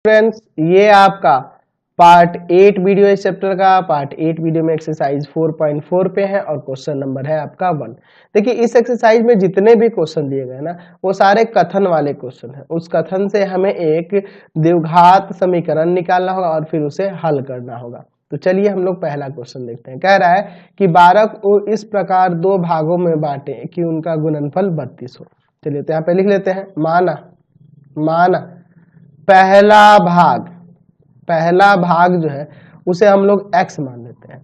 Friends, ये आपका part 8 video इस चैप्टर का। पार्ट 8 वीडियो में एक्सरसाइज 4.4 पे है और क्वेश्चन नंबर है आपका 1। देखिए इस एक्सरसाइज में जितने भी क्वेश्चन दिए गए ना वो सारे कथन वाले क्वेश्चन हैं। उस कथन से हमें एक द्विघात समीकरण निकालना होगा और फिर उसे हल करना होगा। तो चलिए हम लोग पहला क्वेश्चन देखते हैं। कह रहा है कि 12 को इस प्रकार दो भागों में बांटे कि उनका गुणनफल 32 हो। चलिए तो यहाँ पे लिख लेते हैं, माना पहला भाग जो है उसे हम लोग x मान लेते हैं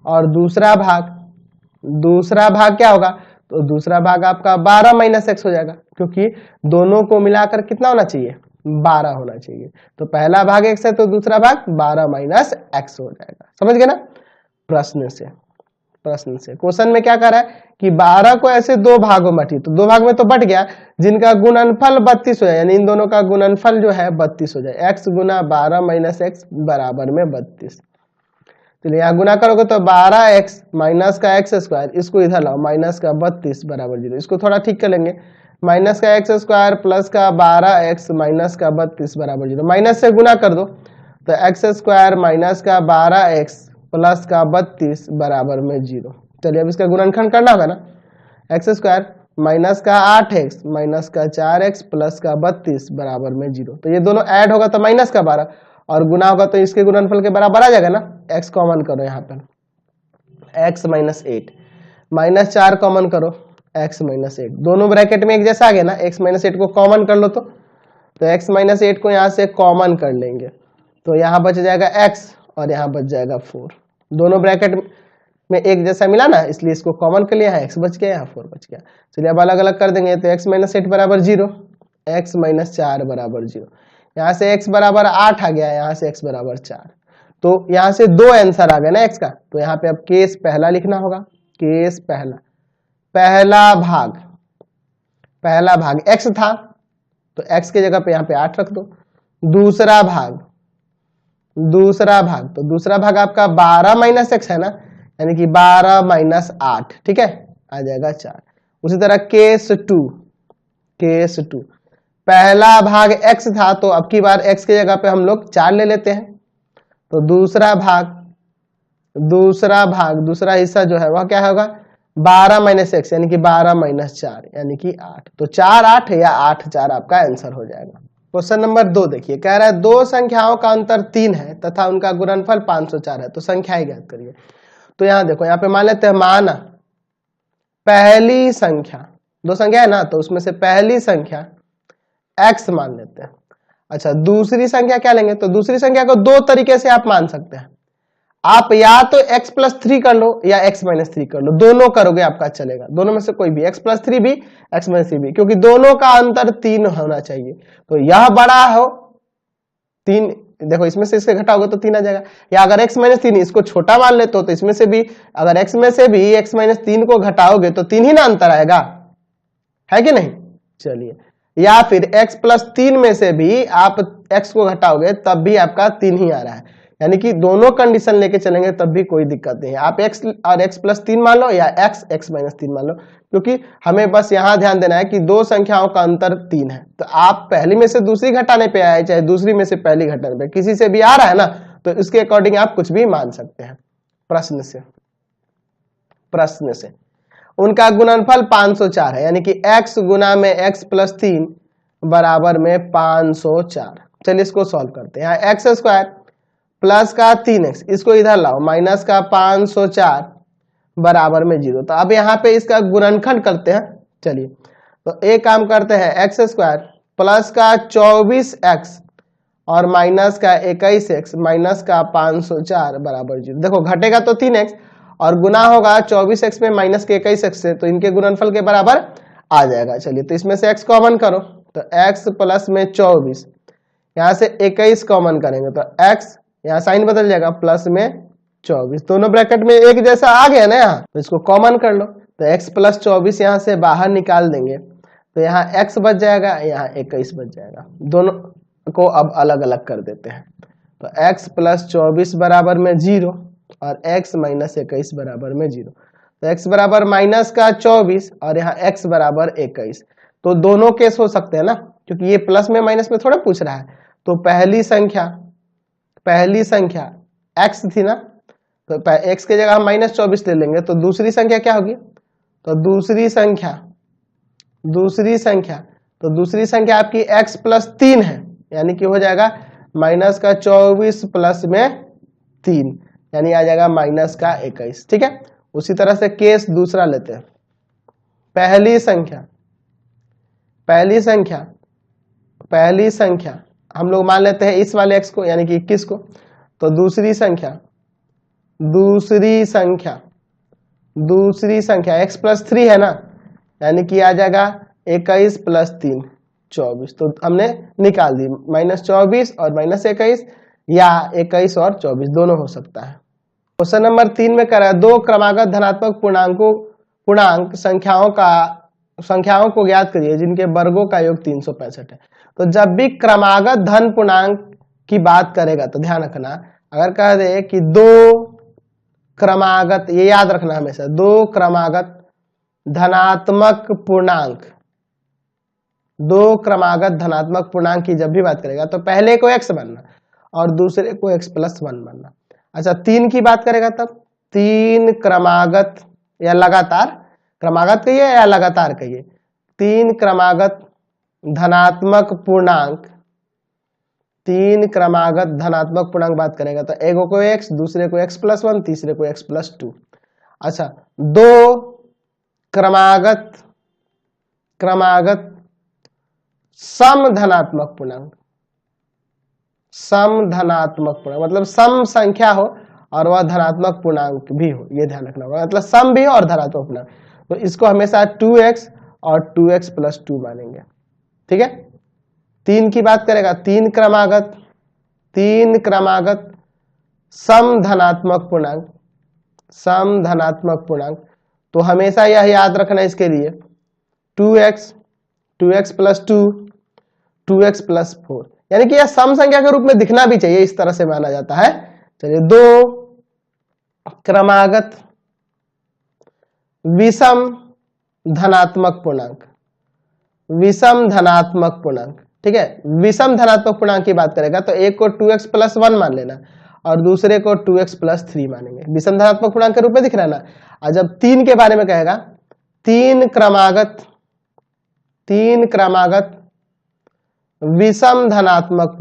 और दूसरा भाग क्या होगा, तो दूसरा भाग आपका 12 माइनस एक्स हो जाएगा, क्योंकि दोनों को मिलाकर कितना होना चाहिए, 12 होना चाहिए। तो पहला भाग x है तो दूसरा भाग 12 माइनस एक्स हो जाएगा। समझ गए ना। प्रश्न से क्वेश्चन में क्या कर रहा है कि 12 को ऐसे दो भागों में बांटी, तो दो भाग में तो बट गया, जिनका गुणनफल 32 हो जाए, यानी इन दोनों का गुणनफल जो है 32 हो जाए। x गुना 12 माइनस एक्स बराबर में 32। तो यहाँ गुना करोगे तो 12x माइनस का एक्स स्क्वायर, इसको इधर लाओ, माइनस का 32 बराबर 0। इसको थोड़ा ठीक कर लेंगे, माइनस का एक्स स्क्वायर प्लस का 12x माइनस का 32 बराबर 0। माइनस से गुना कर दो तो एक्स स्क्वायर माइनस का 12x प्लस का 32 बराबर में 0। चलिए अब इसका गुणनखंड करना होगा ना, एक्स स्क्वायर माइनस का 8x माइनस का 4x प्लस का 32 बराबर में 0। तो ये दोनों ऐड होगा तो माइनस का 12 और गुना होगा तो इसके गुणनफल के बराबर आ जाएगा ना। x कॉमन करो यहाँ पर, x माइनस 8 माइनस 4 कॉमन करो, x माइनस 8 दोनों ब्रैकेट में एक जैसा आ गया ना। x माइनस 8 को कॉमन कर लो तो x माइनस 8 को यहाँ से कॉमन कर लेंगे तो यहाँ बच जाएगा x और यहाँ बच जाएगा 4। दोनों ब्रैकेट में एक जैसा मिला ना, इसलिए इसको कॉमन कर लिया, x बच गया, यहाँ 4 बच गया। चलिए अब अलग अलग कर देंगे तो x माइनस 8 बराबर 0, x माइनस 4 बराबर 0। यहाँ से x बराबर 8 आ गया, यहाँ से x बराबर 4। तो यहाँ से दो आंसर आ गया ना x का। तो यहाँ पे अब केस पहला लिखना होगा, केस पहला भाग x था तो x की जगह पे यहाँ पे 8 रख दो। दूसरा भाग तो दूसरा भाग आपका 12 माइनस एक्स है ना, यानी कि 12 माइनस 8, ठीक है, आ जाएगा 4। उसी तरह केस टू पहला भाग x था तो अब की बार x की जगह पे हम लोग 4 ले लेते हैं। तो दूसरा हिस्सा जो है वह क्या होगा, 12 माइनस एक्स यानी कि 12 माइनस 4 यानी कि 8। तो 4 8 या 8 4 आपका आंसर हो जाएगा। क्वेश्चन नंबर 2 देखिए, कह रहा है दो संख्याओं का अंतर 3 है तथा उनका गुणनफल 504 है, तो संख्याएं ज्ञात करिए। तो यहाँ देखो, यहाँ पे मान लेते हैं, माना पहली संख्या, दो संख्या है ना तो उसमें से पहली संख्या x मान लेते हैं। अच्छा दूसरी संख्या क्या लेंगे, तो दूसरी संख्या को दो तरीके से आप मान सकते हैं। आप या तो x प्लस 3 कर लो या x माइनस 3 कर लो, दोनों करोगे आपका चलेगा, दोनों में से कोई भी, x प्लस 3 भी x माइनस 3 भी, क्योंकि दोनों का अंतर 3 होना चाहिए। तो यह बड़ा हो 3, देखो इसमें से इसके घटाओगे तो 3 आ जाएगा, या अगर x माइनस 3 इसको छोटा मान ले तो इसमें से भी, अगर x में से भी x माइनस 3 को घटाओगे तो 3 ही ना अंतर आएगा, है कि नहीं। चलिए, या फिर x प्लस 3 में से भी आप x को घटाओगे तब भी आपका 3 ही आ रहा है, यानी कि दोनों कंडीशन लेके चलेंगे तब भी कोई दिक्कत नहीं है। आप x और x प्लस 3 मान लो या x माइनस 3 मान लो, क्योंकि हमें बस यहां ध्यान देना है कि दो संख्याओं का अंतर 3 है। तो आप पहली में से दूसरी घटाने पे आए चाहे दूसरी में से पहली घटाने पे, किसी से भी आ रहा है ना तो इसके अकॉर्डिंग आप कुछ भी मान सकते हैं। प्रश्न से उनका गुणनफल 504 है, यानी कि x गुना में x प्लस 3 बराबर में 504। चलिए इसको सॉल्व करते हैं। यहाँ एक्स स्क्वायर प्लस का 3x, इसको इधर लाओ, माइनस का 504 बराबर में 0। तो अब यहाँ पे इसका गुणनखंड करते हैं। चलिए तो एक काम करते हैं, एक्स स्क्वायर प्लस का 24x और माइनस का 21x माइनस का 504 बराबर 0। देखो घटेगा तो 3x और गुना होगा 24x में माइनस के 21x से, तो इनके गुणनफल के बराबर आ जाएगा। चलिए तो इसमें से x कॉमन करो तो x प्लस में 24, यहाँ से 21 कॉमन करेंगे तो x, यहाँ साइन बदल जाएगा, प्लस में 24, दोनों ब्रैकेट में एक जैसा आ गया ना यहाँ, तो इसको कॉमन कर लो तो x प्लस 24 यहाँ से बाहर निकाल देंगे तो यहाँ x बच जाएगा, यहाँ 21 बच जाएगा। दोनों को अब अलग अलग कर देते हैं तो x प्लस 24 बराबर में 0 और x माइनस 21 बराबर में 0। तो x बराबर माइनस का 24 और यहाँ x बराबर 21। तो दोनों केस हो सकते हैं ना, क्योंकि ये प्लस में माइनस में थोड़ा पूछ रहा है, तो पहली संख्या x थी ना, तो x की जगह हम -24 ले लेंगे, तो दूसरी संख्या क्या होगी, तो दूसरी संख्या आपकी x + 3 है, यानी कि हो जाएगा -24 प्लस में 3, यानी आ जाएगा -21। ठीक है, उसी तरह से केस दूसरा लेते हैं। पहली संख्या हम लोग मान लेते हैं इस वाले x को, यानी कि 21 को। तो दूसरी संख्या x + 3 है ना, यानी कि आ जाएगा 21 + 3 24। तो हमने निकाल दी -24 और -21, या 21 और 24 दोनों हो सकता है। क्वेश्चन नंबर 3 में कह रहा है दो क्रमागत धनात्मक पूर्णांक संख्याओं को ज्ञात करिए जिनके वर्गों का योग 365 है। तो जब भी क्रमागत धन पूर्णांक की बात करेगा तो ध्यान रखना, अगर कह दे कि दो क्रमागत, ये याद रखना हमेशा, दो क्रमागत धनात्मक पूर्णांक की जब भी बात करेगा तो पहले को x मानना और दूसरे को x + 1 मानना। अच्छा, 3 की बात करेगा तब 3 क्रमागत या लगातार, क्रमागत कहिए या लगातार कहिए, 3 क्रमागत धनात्मक पूर्णांक बात करेगा तो एक को x, दूसरे को x + 1, तीसरे को x + 2। अच्छा, दो क्रमागत सम धनात्मक पूर्णांक मतलब सम संख्या हो और वह धनात्मक पूर्णांक भी हो, ये ध्यान रखना होगा, मतलब सम भी हो और धनात्मक पूर्णांक, तो इसको हमेशा 2x और 2x + 2 मानेंगे। ठीक है, 3 की बात करेगा, 3 क्रमागत सम धनात्मक पूर्णांक, तो हमेशा यह याद रखना इसके लिए 2x + 2, 2x + 4, यानी कि यह सम संख्या के रूप में दिखना भी चाहिए, इस तरह से माना जाता है। चलिए, दो क्रमागत विषम धनात्मक पूर्णांक, ठीक है, विषम धनात्मक पूर्णांक की बात करेगा तो एक को 2x + 1 मान लेना और दूसरे को 2x + 3 मानेंगे, विषम धनात्मक पूर्णांक के रूप में दिख रहा है ना। और जब 3 के बारे में कहेगा, 3 क्रमागत विषम धनात्मक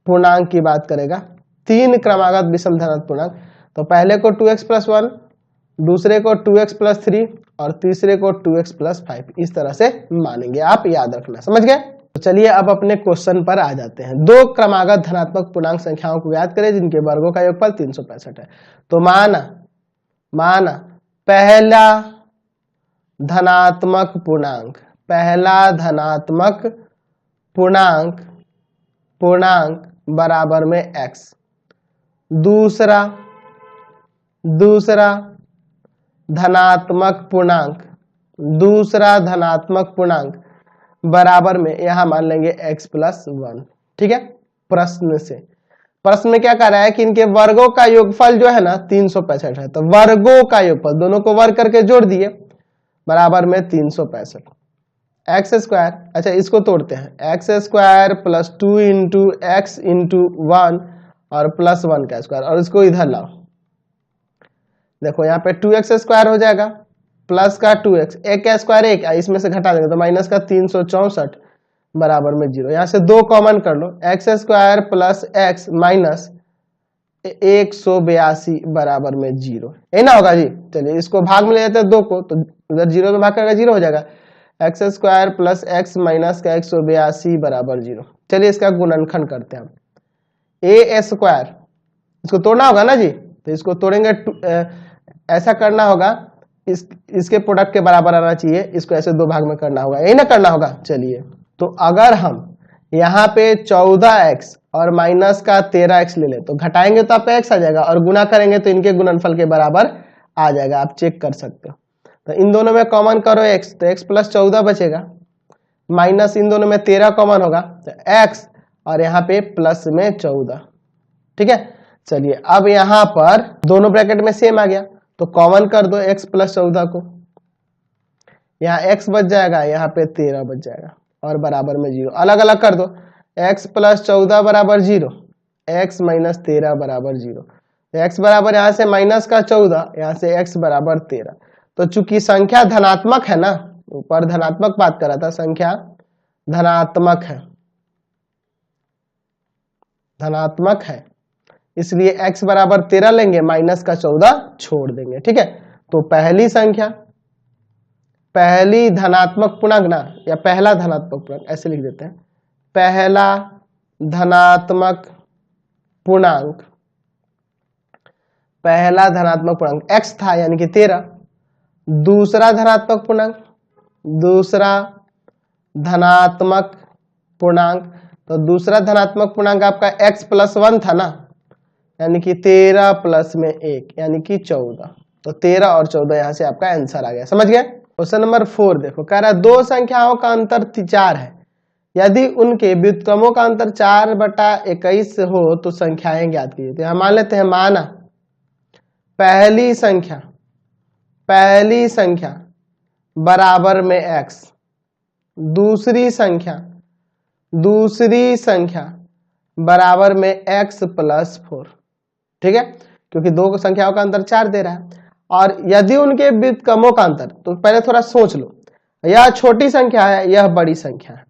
पूर्णांक की बात करेगा, 3 क्रमागत विषम धनात्मक पूर्णांक, तो पहले को 2x + 1, दूसरे को 2x + 3 और तीसरे को 2x + 5, इस तरह से मानेंगे, आप याद रखना। समझ गए? तो चलिए अब अपने क्वेश्चन पर आ जाते हैं। दो क्रमागत धनात्मक पूर्णांक संख्याओं को याद करें जिनके वर्गों का योगफल 365 है। तो माना पहला धनात्मक पूर्णांक बराबर में x, दूसरा धनात्मक पूर्णांक बराबर में, यहां मान लेंगे x + 1। ठीक है, प्रश्न में क्या कह रहा है कि इनके वर्गों का योगफल जो है ना 365 है, तो वर्गों का योगफल दोनों को वर्ग करके जोड़ दिए, बराबर में 365 x²। अच्छा, इसको तोड़ते हैं, x² + 2 × x × 1 और +1 का स्क्वायर, और इसको इधर लाओ। देखो यहाँ पे 2x² हो जाएगा प्लस का 2x, एक का स्क्वायर एक, इसमें से घटा देंगे तो माइनस का 364 बराबर में 0। यहाँ से 2 कॉमन कर लो, x² + x माइनस 182 बराबर में 0, यही ना होगा जी। चलिए इसको भाग में ले जाते हैं 2 को, तो उधर 0 में भाग करके 0 हो जाएगा, x² + x माइनस का 182 बराबर 0। चलिए इसका गुणनखंड करते हैं हम, a², इसको तोड़ना होगा ना जी, तो इसको तोड़ेंगे, ऐसा करना होगा, इसके प्रोडक्ट के बराबर आना चाहिए, इसको ऐसे 2 भाग में करना होगा, यही ना करना होगा। चलिए, तो अगर हम यहाँ पे 14x और माइनस का 13x ले लें तो घटाएंगे तो आपका x आ जाएगा, और गुना करेंगे तो इनके गुणनफल के बराबर आ जाएगा, आप चेक कर सकते हो। तो इन दोनों में कॉमन करो x, तो x + 14 बचेगा, माइनस इन दोनों में 13 कॉमन होगा तो x, और यहाँ पे प्लस में 14। ठीक है, चलिए अब यहाँ पर दोनों ब्रैकेट में सेम आ गया, तो कॉमन कर दो x + 14 को, यहाँ x बच जाएगा, यहाँ पे 13 बच जाएगा। और बराबर में 0। अलग अलग कर दो, x प्लस 14 बराबर 0, x माइनस 13 बराबर 0। x बराबर यहाँ से माइनस का 14, यहाँ से x बराबर 13। तो चूंकि संख्या धनात्मक है ना, ऊपर धनात्मक बात कर रहा था, संख्या धनात्मक है, धनात्मक है, इसलिए x बराबर 13 लेंगे, माइनस का 14 छोड़ देंगे। ठीक है, तो पहली संख्या, पहली धनात्मक पूर्णांक ना, या पहला धनात्मक पूर्णांक ऐसे लिख देते हैं, पहला धनात्मक पूर्णांक, पहला धनात्मक पूर्णांक x था यानी कि 13। दूसरा धनात्मक पूर्णांक, दूसरा धनात्मक पूर्णांक, तो दूसरा धनात्मक पूर्णांक आपका x प्लस 1 था ना, यानी कि 13 प्लस में 1 यानी कि 14। तो 13 और 14 यहां से आपका आंसर आ गया। समझ गए? क्वेश्चन नंबर 4 देखो, कह रहा है दो संख्याओं का अंतर 4 है, यदि उनके व्युत्क्रमों का अंतर 4/21 हो तो संख्याएं ज्ञात कीजिए। तो यहां मान लेते हैं, माना पहली संख्या बराबर में x, दूसरी संख्या बराबर में x प्लस 4। ठीक है, क्योंकि दो संख्याओं का अंतर 4 दे रहा है। और यदि उनके व्युत्क्रमों का अंतर, तो पहले थोड़ा सोच लो, यह छोटी संख्या है, यह बड़ी संख्या है,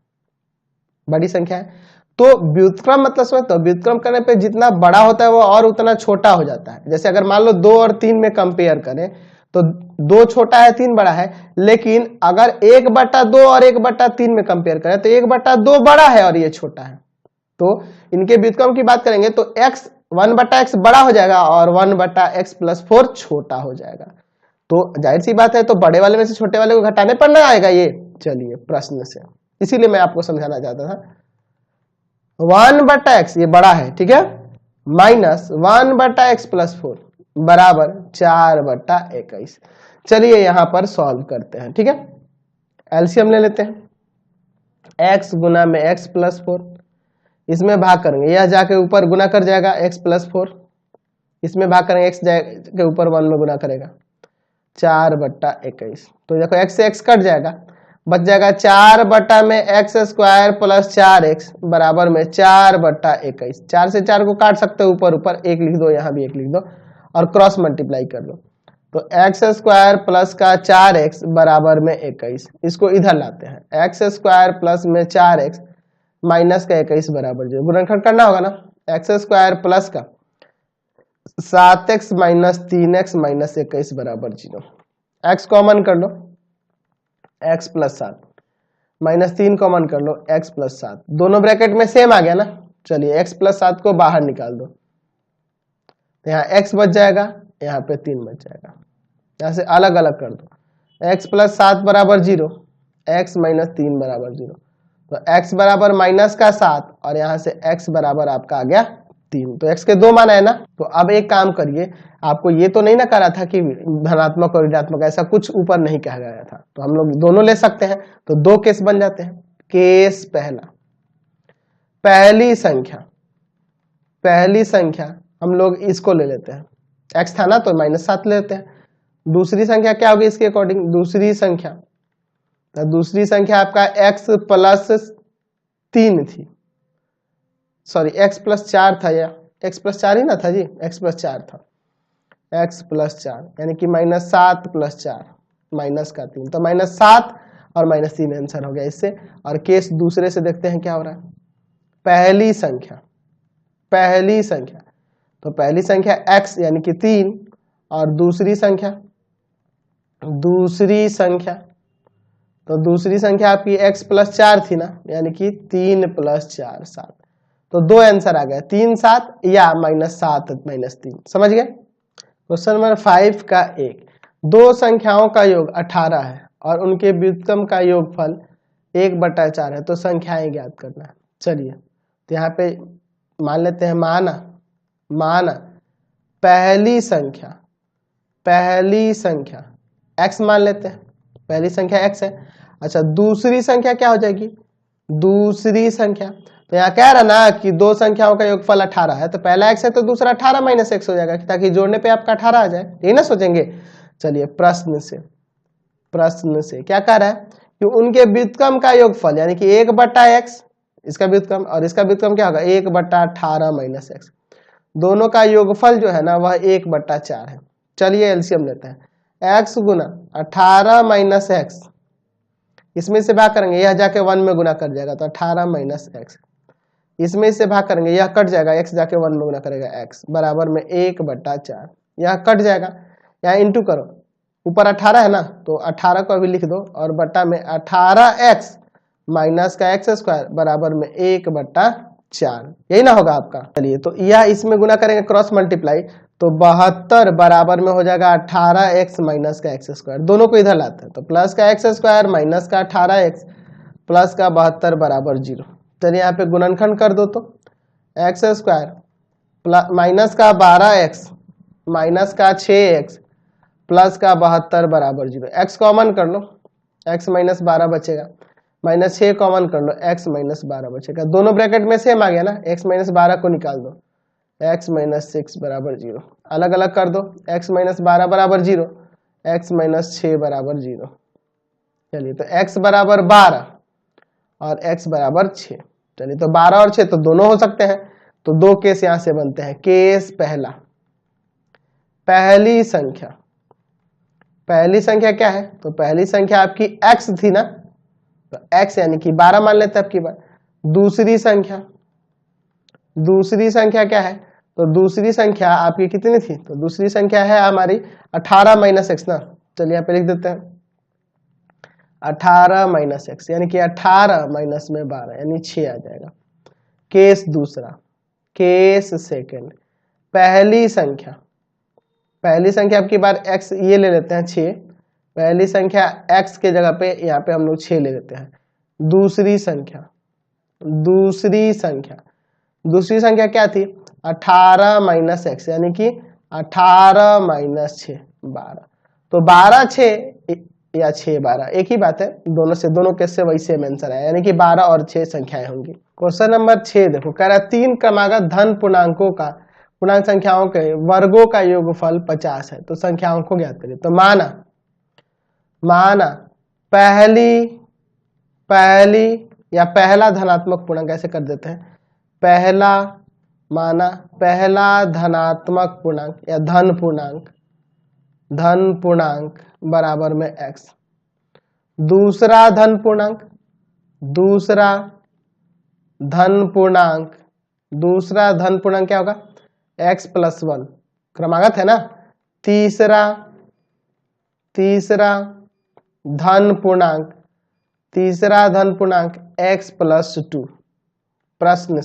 बड़ी संख्या है, तो व्युत्क्रम मतलब समझ, तो व्युत्क्रम करने पे जितना बड़ा होता है वो और उतना छोटा हो जाता है। जैसे अगर मान लो 2 और 3 में कंपेयर करें तो 2 छोटा है 3 बड़ा है, लेकिन अगर 1/2 और 1/3 में कंपेयर करें तो 1/2 बड़ा है और ये छोटा है। तो इनके व्युत्क्रम की बात करेंगे तो x 1/x बड़ा हो जाएगा और 1/x प्लस 4 छोटा हो जाएगा। तो जाहिर सी बात है, तो बड़े वाले में से छोटे वाले को घटाने पर ना आएगा ये। चलिए प्रश्न से, इसीलिए मैं आपको समझाना चाहता था। 1/x ये बड़ा है, ठीक है, माइनस 1/x प्लस 4 बराबर 4/21। चलिए यहां पर सॉल्व करते हैं। ठीक है, एलसीएम ले लेते हैं, x गुना में x प्लस 4, इसमें भाग करेंगे, यह जाके ऊपर गुना कर जाएगा x प्लस 4, इसमें भाग करेंगे, x जाके ऊपर 1 में गुना करेगा, 4/21। तो देखो x से x कट जाएगा, बच जाएगा 4 में x स्क्वायर प्लस 4x बराबर में 4/21। 4 से 4 को काट सकते हो, ऊपर ऊपर 1 लिख दो, यहाँ भी 1 लिख दो और क्रॉस मल्टीप्लाई कर लो। तो x स्क्वायर प्लस का 4x बराबर में 21, इसको इधर लाते हैं, x स्क्वायर प्लस में 4x माइनस का 21 बराबर 0। गुणनखंड करना होगा ना, x स्क्वायर प्लस का 7x माइनस 3x माइनस 21 बराबर 0। x कॉमन कर लो, x प्लस 7 माइनस 3 कॉमन कर लो, x प्लस 7, दोनों ब्रैकेट में सेम आ गया ना। चलिए x प्लस 7 को बाहर निकाल दो, तो यहाँ x बच जाएगा, यहाँ पे 3 बच जाएगा, यहाँ से अलग अलग कर दो, x प्लस 7 बराबर 0, x माइनस 3 बराबर 0। तो x बराबर माइनस का 7 और यहाँ से x बराबर आपका आ गया 3। तो x के 2 मान है ना। तो अब एक काम करिए, आपको ये तो नहीं ना करा था कि धनात्मक और ऋणात्मक, ऐसा कुछ ऊपर नहीं कहा गया था, तो हम लोग दोनों ले सकते हैं। तो 2 केस बन जाते हैं। केस पहला, पहली संख्या हम लोग इसको ले लेते हैं, x था ना तो -7 ले लेते हैं। दूसरी संख्या क्या होगी इसके अकॉर्डिंग, दूसरी संख्या आपका x प्लस 3 थी, सॉरी x प्लस 4 था, या x प्लस 4 ही ना था जी, x प्लस 4 था, x प्लस 4 यानी कि -7 प्लस 4 माइनस का 3, तो -7 और -3 आंसर हो गया इससे। और केस दूसरे से देखते हैं क्या हो रहा है। पहली संख्या, तो पहली संख्या x यानी कि 3, और दूसरी संख्या आपकी x प्लस 4 थी ना, यानी कि 3 प्लस 4 7। तो 2 आंसर आ गए, 3 7 या -7 -3। समझ गए? क्वेश्चन नंबर 5 का 1, दो संख्याओं का योग 18 है और उनके व्युत्क्रम का योगफल 1/4 है, तो संख्याएं ज्ञात करना है। चलिए तो यहाँ पे मान लेते हैं, माना पहली संख्या x मान लेते हैं, पहली संख्या x है। अच्छा, दूसरी संख्या क्या हो जाएगी, दूसरी संख्या, तो यहाँ कह रहा ना कि दो संख्याओं का योगफल 18 है, तो पहला x है तो दूसरा 18 माइनस x हो जाएगा, ताकि जोड़ने पे आपका 18 आ जाए, यही ना सोचेंगे। चलिए प्रश्न से क्या कह रहा है कि उनके व्युत्क्रम का योगफल यानी कि 1/x, इसका व्युत्क्रम और इसका व्युत्क्रम क्या होगा 1/18 माइनस एक्स, दोनों का योगफल जो है ना वह 1/4 है। चलिए एलसीएम लेते हैं, x गुना 18 माइनस एक्स, इसमें से भाग करेंगे यह जाके 1 में गुना कर जाएगा तो 18 माइनस एक्स, इसमें से भाग करेंगे यह कट जाएगा, x जाके 1 में गुना करेगा x बराबर में 1/4, यह कट जाएगा, यहाँ इंटू करो, ऊपर 18 है ना तो 18 को अभी लिख दो और बट्टा में 18x माइनस का एक्स स्क्वायर बराबर में 1/4, यही ना होगा आपका। चलिए तो यह इसमें गुना करेंगे क्रॉस मल्टीप्लाई तो 72 बराबर में हो जाएगा 18x माइनस का एक्स स्क्वायर, दोनों को इधर लाते हैं तो प्लस का एक्स स्क्वायर माइनस का 18x प्लस का 72 बराबर 0। चलिए यहाँ पे गुणनखंड कर दो तो एक्स स्क्वायर माइनस का 12x माइनस का 6x प्लस का 72 बराबर 0, x कॉमन कर लो, x माइनस 12 बचेगा, माइनस 6 कॉमन कर लो, x माइनस 12 बचेगा, दोनों ब्रैकेट में सेम आ गया ना, x माइनस 12 को निकाल दो, x माइनस 6 बराबर 0, अलग अलग कर दो, x माइनस 12 बराबर 0, x माइनस 6 बराबर 0। चलिए तो x बराबर 12 और x बराबर 6, चलिए तो 12 और 6 तो दोनों हो सकते हैं, तो दो केस यहां से बनते हैं। केस पहला, पहली संख्या क्या है तो पहली संख्या आपकी x थी ना, तो x यानी कि 12 मान लेते हैं आपकी बार। दूसरी संख्या क्या है तो दूसरी संख्या आपकी कितनी थी तो दूसरी संख्या है हमारी 18 माइनस एक्स ना, चलिए यहाँ पे लिख देते हैं 18 माइनस एक्स यानी कि 18 माइनस में 12 यानी 6 आ जाएगा। केस दूसरा, केस सेकंड, पहली संख्या आपकी बार x ये ले लेते हैं 6, पहली संख्या x के जगह पे यहाँ पे हम लोग 6 ले लेते हैं। दूसरी संख्या क्या थी 18 माइनस एक्स यानी कि 18 माइनस 6 12, तो 12 6 या 6 12 एक ही बात है, दोनों केस से वही सेम आंसर है, यानी कि 12 और 6 संख्याएं होंगी। क्वेश्चन नंबर 6 देखो, कह रहा है 3 क्रमागत धन पूर्णांक संख्याओं के वर्गों का योगफल 50 है, तो संख्याओं को ज्ञात करिए। तो माना पहली या पहला धनात्मक पूर्णांक ऐसे कर देते हैं, पहला धनात्मक पूर्णांक या धन पूर्णांक बराबर में x, दूसरा धन पूर्णांक क्या होगा x प्लस 1, क्रमागत है ना। तीसरा धन पूर्णांक x प्लस 2। प्रश्न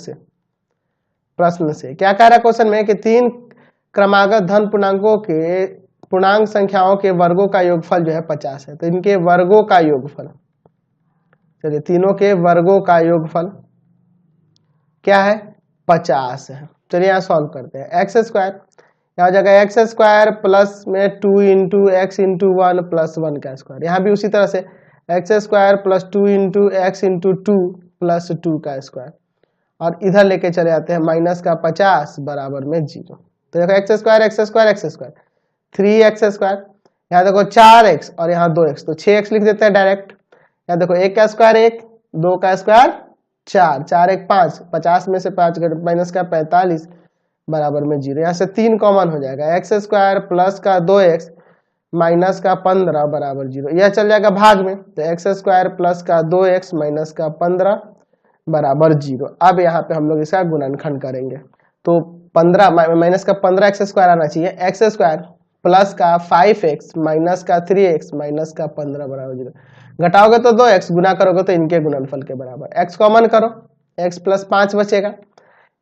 से क्या कह रहा है क्वेश्चन में कि 3 क्रमागत धन पूर्णांक संख्याओं के वर्गों का योगफल जो है 50 है, तो इनके वर्गों का योगफल, चलिए तीनों के वर्गों का योगफल क्या है 50 है। चलिए यहाँ सॉल्व करते हैं, एक्स स्क्वायर यहाँ हो जाएगा एक्स स्क्वायर प्लस में 2 इंटू एक्स इंटू 1 प्लस 1 का स्क्वायर, यहाँ भी उसी तरह से x square plus 2 into x into 2 plus 2 का स्क्वायर, और इधर लेके चले आते हैं माइनस का 50 बराबर में 0। तो देखो एक्स स्क्वायर 3x स्क्वायर, यहाँ देखो 4x और यहाँ 2x, तो 6x लिख देते हैं डायरेक्ट। यहाँ देखो 1 का स्क्वायर 1, 2 का स्क्वायर 4, 4 1 5, 50 में से 5 माइनस का 45 बराबर में 0। यहाँ से 3 कॉमन हो जाएगा, एक्स स्क्वायर प्लस का 2x माइनस का 15 बराबर 0, यह चल जाएगा भाग में, तो एक्स स्क्वायर प्लस का 2x माइनस का 15 बराबर 0। अब यहाँ पे हम लोग इसका गुणनखंड करेंगे, तो 15 माइनस का 15 एक्स स्क्वायर आना चाहिए, एक्स स्क्वायर प्लस का 5x माइनस का 3x माइनस का 15 बराबर 0, घटाओगे तो 2x, गुना करोगे तो इनके गुणनफल के बराबर। x कॉमन करो, x प्लस 5 बचेगा,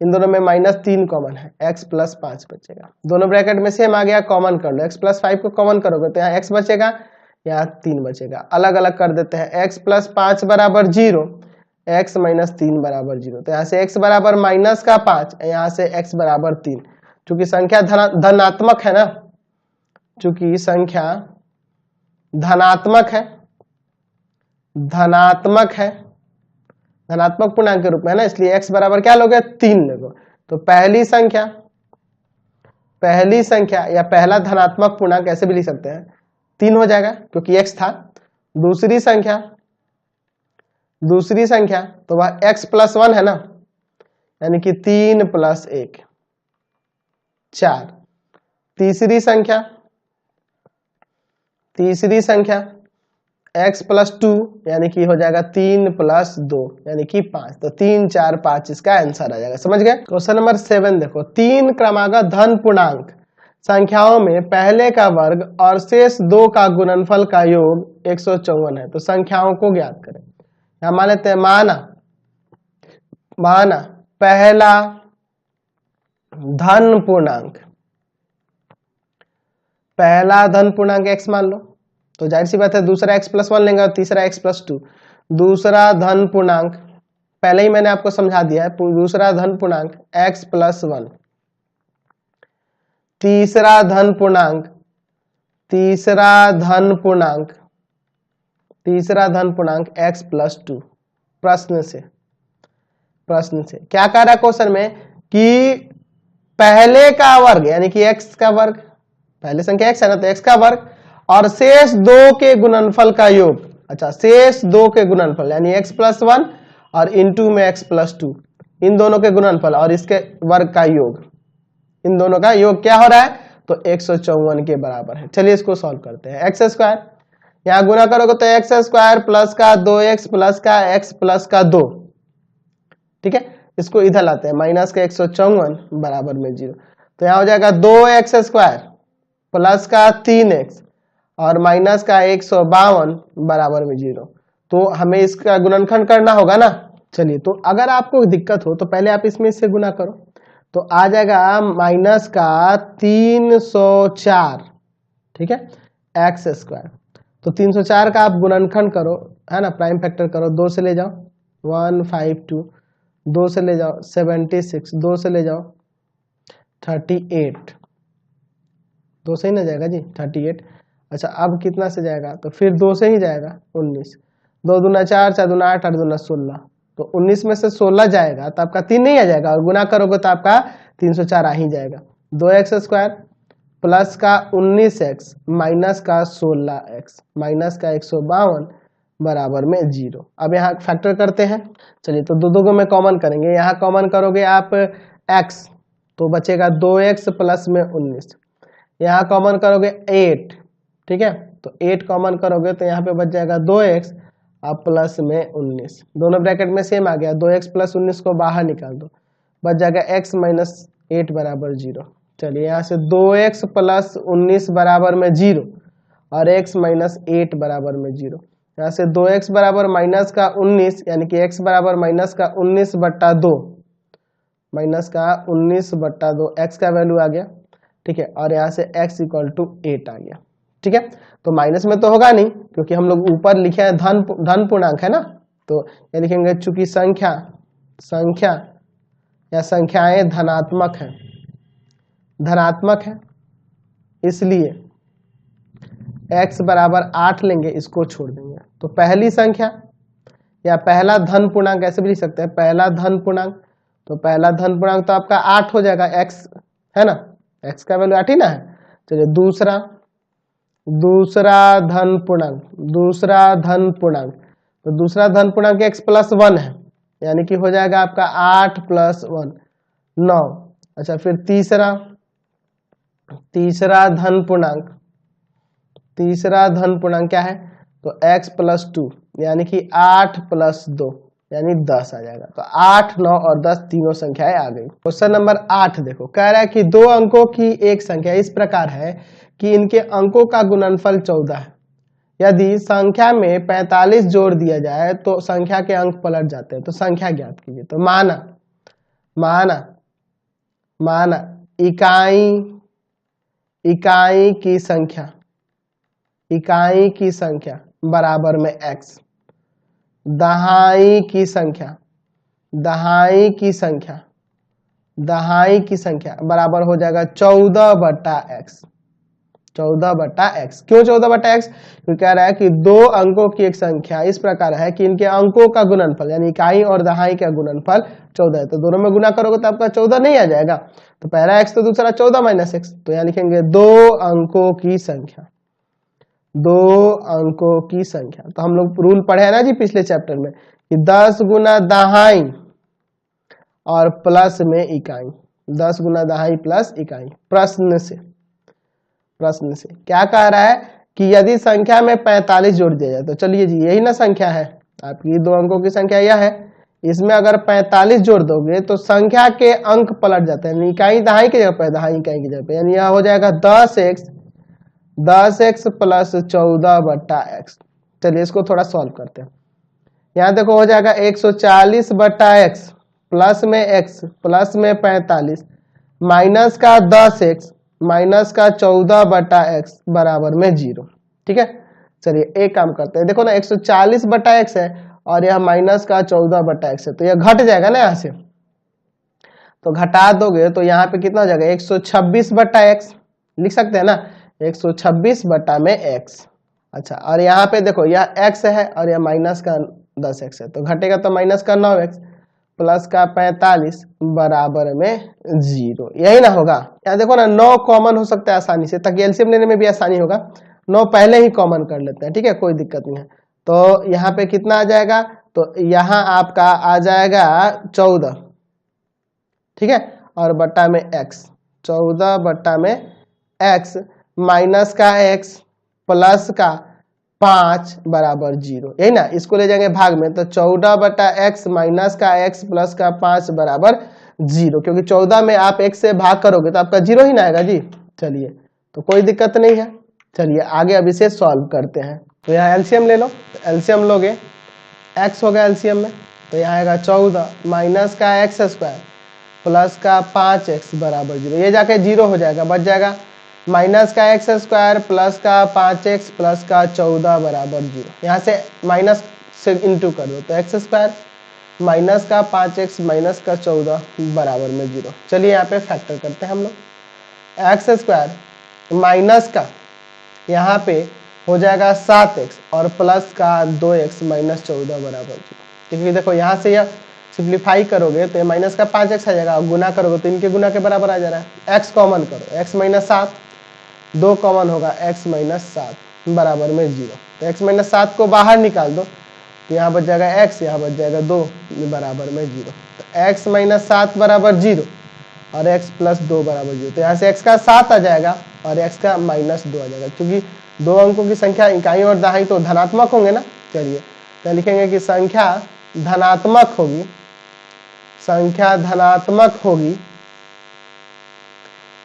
इन दोनों में माइनस 3 कॉमन है, x प्लस 5 बचेगा, दोनों ब्रैकेट में सेम आ गया, कॉमन कर लो, x प्लस 5 को कॉमन करोगे तो यहाँ x बचेगा, यहाँ 3 बचेगा, अलग अलग कर देते हैं, x प्लस 5 बराबर 0, x माइनस 3 बराबर 0, तो यहाँ से x बराबर माइनस का 5, यहाँ से x बराबर 3, चूंकि संख्या धनात्मक है ना, चूंकि संख्या धनात्मक है, धनात्मक पूर्णांक के रूप में है ना, इसलिए x बराबर क्या लोगे 3 लोगे। तो पहली संख्या या पहला धनात्मक पूर्णांक ऐसे भी लिख सकते हैं 3 हो जाएगा क्योंकि x था। दूसरी संख्या दूसरी संख्या तो वह x प्लस 1 है ना, यानी कि 3 प्लस 1 4। तीसरी संख्या x प्लस 2 यानी कि हो जाएगा 3 प्लस 2 यानी कि 5। तो 3 4 5 इसका आंसर आ जाएगा। समझ गए। क्वेश्चन नंबर 7 देखो, 3 क्रमागत धन पूर्णांक संख्याओं में पहले का वर्ग और शेष 2 का गुणनफल का योग 154 है। तो संख्याओं को ज्ञात करें। यहां मान लेते हैं माना पहला धन पूर्णांक x मान लो, तो जाहिर सी बात है दूसरा x प्लस 1 लेंगे और तीसरा x प्लस 2। दूसरा धन पूर्णांक पहले ही मैंने आपको समझा दिया है, दूसरा धन पूर्णांक x प्लस 1। तीसरा धन पूर्णांक x प्लस 2। प्रश्न से क्या कह रहा है क्वेश्चन में कि पहले का वर्ग यानी कि x का वर्ग, पहले संख्या x है ना, तो x का वर्ग और शेष 2 के गुणनफल का योग। अच्छा, शेष 2 के गुणनफल यानी x प्लस 1 और इनटू में x प्लस 2, इन दोनों के गुणनफल और इसके वर्ग का योग, इन दोनों का योग क्या हो रहा है, तो 154 के बराबर है। चलिए इसको सॉल्व करते हैं। x स्क्वायर यहां गुना करोगे तो x स्क्वायर प्लस का 2x प्लस का x प्लस का 2, ठीक है। इसको इधर लाते हैं, माइनस का 154 बराबर में 0। तो यहां हो जाएगा 2x स्क्वायर प्लस का 3x और माइनस का 152 बराबर में 0। तो हमें इसका गुणनखंड करना होगा ना। चलिए, तो अगर आपको दिक्कत हो तो पहले आप इसमें इससे गुना करो, तो आ जाएगा माइनस का 304, ठीक है, x स्क्वायर। तो 304 का आप गुणनखंड करो, है ना, प्राइम फैक्टर करो, 2 से ले जाओ 152, 2 से ले जाओ 76, 2 से ले जाओ 38, 2 से ही ना जाएगा जी 38। अच्छा, अब कितना से जाएगा, तो फिर 2 से ही जाएगा 19, 2 दूना 4, 4 दूना 8, 8 दूना 16। तो 19 में से 16 जाएगा तो आपका 3 नहीं आ जाएगा, और गुना करोगे तो आपका 304 आ ही जाएगा। 2x स्क्वायर प्लस का 19x माइनस का 16x माइनस का 152 बराबर में 0। अब यहाँ फैक्टर करते हैं। चलिए, तो दो को में कॉमन करेंगे, यहाँ कॉमन करोगे आप x तो बचेगा 2x प्लस में 19, यहाँ कॉमन करोगे 8, ठीक है, तो 8 कॉमन करोगे तो यहाँ पे बच जाएगा 2x अब प्लस में 19, दोनों ब्रैकेट में सेम आ गया। 2x प्लस 19 को बाहर निकाल दो, बच जाएगा x माइनस 8 बराबर 0। चलिए, यहाँ से 2x प्लस 19 बराबर में 0 और x माइनस 8 बराबर में 0। यहाँ से 2x बराबर माइनस का 19 यानी कि x बराबर माइनस का 19 बट्टा 2, माइनस का 19 बट्टा 2 x का वैल्यू आ गया, ठीक है, और यहाँ से x इक्वल टू 8 आ गया, ठीक है। तो माइनस में तो होगा नहीं क्योंकि हम लोग ऊपर लिखे हैं धन पूर्णांक है ना, तो ये लिखेंगे चूंकि संख्या या संख्याएं धनात्मक है, इसलिए x बराबर 8 लेंगे, इसको छोड़ देंगे। तो पहली संख्या या पहला धन पूर्णांक ऐसे भी लिख सकते हैं, पहला धन पूर्णांक, तो पहला धन पूर्णांक तो आपका 8 हो जाएगा, x है ना, x का वैल्यू 8 ही ना है। चलिए, दूसरा धन पूर्णांक, तो दूसरा धन पूर्णांक x प्लस 1 है, यानी कि हो जाएगा आपका 8 प्लस 1 9। अच्छा, फिर तीसरा धन पूर्णांक क्या है, तो x प्लस 2 यानी कि 8 प्लस 2 यानी 10 आ जाएगा। तो 8, 9 और 10 तीनों संख्याएं आ गई। क्वेश्चन नंबर 8 देखो, कह रहा है कि 2 अंकों की एक संख्या इस प्रकार है कि इनके अंकों का गुणनफल 14 है। यदि संख्या में 45 जोड़ दिया जाए तो संख्या के अंक पलट जाते हैं। तो संख्या ज्ञात कीजिए। तो माना इकाई की संख्या बराबर में x, दहाई की संख्या बराबर हो जाएगा 14 बटा x। क्यों 14 बटा x? क्योंकि कह रहा है कि 2 अंकों की एक संख्या इस प्रकार है कि इनके अंकों का गुणनफल यानी इकाई और दहाई का गुणनफल 14 है। तो दोनों में गुना करोगे तो आपका 14 नहीं आ जाएगा। तो पहला x तो दूसरा 14 माइनस x, तो यहाँ लिखेंगे 2 अंकों की संख्या। तो हम लोग रूल पढ़े हैं ना जी पिछले चैप्टर में कि 10 गुना दहाई और प्लस में इकाई, 10 गुना दहाई प्लस इकाई। प्रश्न से क्या कह रहा है कि यदि संख्या में 45 जोड़ दिया जाए, तो चलिए जी यही ना संख्या है आपकी, 2 अंकों की संख्या यह है, इसमें अगर 45 जोड़ दोगे तो संख्या के अंक पलट जाते हैं, इकाई दहाई की जगह पे, दहाई इकाई की जगह पे, यानी यह हो जाएगा 10x प्लस 14/x। चलिए इसको थोड़ा सॉल्व करते हैं। यहाँ देखो हो जाएगा 140/x प्लस में x प्लस में 45 माइनस का 10x माइनस का 14/x बराबर में 0। ठीक है, चलिए एक काम करते हैं, देखो ना 140/x है और यह माइनस का 14/x है, तो यह घट जाएगा ना यहाँ से, तो घटा दोगे तो यहाँ पे कितना हो जाएगा 126/x लिख सकते हैं ना, 126/x। अच्छा, और यहाँ पे देखो यह x है और यह माइनस का 10x है, तो घटेगा तो माइनस का 9x प्लस का 45 बराबर में 0, यही ना होगा। यहाँ देखो ना 9 कॉमन हो सकता है आसानी से, ताकि एलसीएम लेने में भी आसानी होगा, 9 पहले ही कॉमन कर लेते हैं। ठीक है, कोई दिक्कत नहीं है। तो यहाँ पे कितना आ जाएगा, तो यहाँ आपका आ जाएगा 14, ठीक है, और बट्टा में x, 14 बट्टा में x माइनस का x प्लस का 5 बराबर 0, यही ना, इसको ले जाएंगे भाग में, तो 14/x माइनस का x प्लस का 5 बराबर 0, क्योंकि 14 में आप x से भाग करोगे तो आपका 0 ही ना आएगा जी। चलिए, तो कोई दिक्कत नहीं है। चलिए आगे अब इसे सॉल्व करते हैं। तो यहाँ एलसीएम ले लो, तो एलसीएम लोगे, x हो गया एलसीएम में, तो यहाँ आएगा 14 माइनस का x² प्लस का 5x बराबर 0, ये जाके 0 हो जाएगा, बच जाएगा माइनस का x² प्लस का 5x प्लस का 14 बराबर 0। यहाँ से माइनस से इंटू कर दो, तो x² माइनस का 5x माइनस का 14 बराबर में 0। चलिए यहाँ पे फैक्टर करते हैं हम लोग, x² माइनस का यहाँ पे हो जाएगा 7x और प्लस का 2x माइनस 14 बराबर 0, क्योंकि देखो यहाँ से यह सिंप्लीफाई करोगे तो ये माइनस का 5x आ जाएगा, और गुना करोगे तो इनके गुना के बराबर आ जा रहा है। x कॉमन करो, x माइनस 7, 2 कॉमन होगा, x माइनस 7 बराबर में 0, तो x माइनस 7 को बाहर निकाल दो, तो यहाँ बच जाएगा x, यहाँ बच जाएगा 2 बराबर में 0, तो x माइनस 7 बराबर 0 और x प्लस 2 बराबर 0, तो यहाँ से x का 7 आ जाएगा और x का माइनस 2 आ जाएगा, क्योंकि 2 अंकों की संख्या इकाई और दहाई तो धनात्मक होंगे ना। चलिए तो लिखेंगे कि संख्या धनात्मक होगी, संख्या धनात्मक होगी,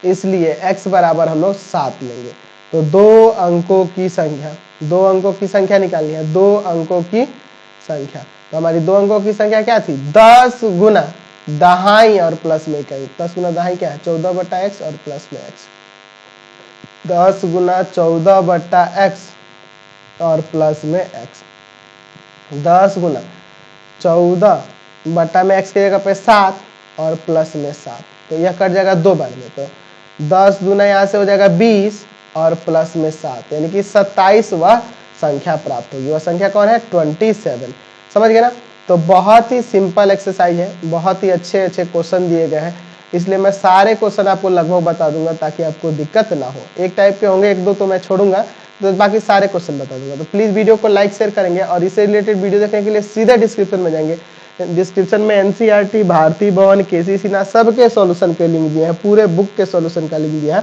इसलिए x बराबर हम लोग 7 लेंगे। तो 2 अंकों की संख्या, 2 अंकों की संख्या निकालनी है, 2 अंकों की संख्या, तो हमारी 2 अंकों की संख्या क्या थी, 10 गुना दहाई और प्लस में इकाई। 10 गुना दहाई क्या है, 14/x और प्लस में x, 10 गुना 14/x और प्लस में x, 10 गुना 14 बट्टा में x की जगह पे 7 और प्लस में 7, तो यह कट जाएगा 2 बार में, तो 10 दूना यहाँ से हो जाएगा 20 और प्लस में 7, यानी कि 27 वह संख्या प्राप्त होगी। वह संख्या कौन है, 27। समझ गए ना। तो बहुत ही सिंपल एक्सरसाइज है, बहुत ही अच्छे अच्छे क्वेश्चन दिए गए हैं, इसलिए मैं सारे क्वेश्चन आपको लगभग बता दूंगा ताकि आपको दिक्कत ना हो। एक टाइप के होंगे, 1-2 तो मैं छोड़ूंगा, तो बाकी सारे क्वेश्चन बता दूंगा। तो प्लीज वीडियो को लाइक शेयर करेंगे, और इससे रिलेटेड वीडियो देखने के लिए सीधा डिस्क्रिप्शन में जाएंगे। डिस्क्रिप्शन में एनसीईआरटी, भारती भवन, केसी सिन्हा सबके सॉल्यूशन के लिंक दिए हैं, पूरे बुक के सॉल्यूशन का लिंक दिया है।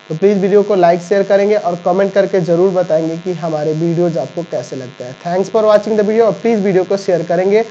तो प्लीज वीडियो को लाइक शेयर करेंगे और कमेंट करके जरूर बताएंगे कि हमारे वीडियोज आपको कैसे लगता है। Thanks for watching the video, और प्लीज वीडियो को शेयर करेंगे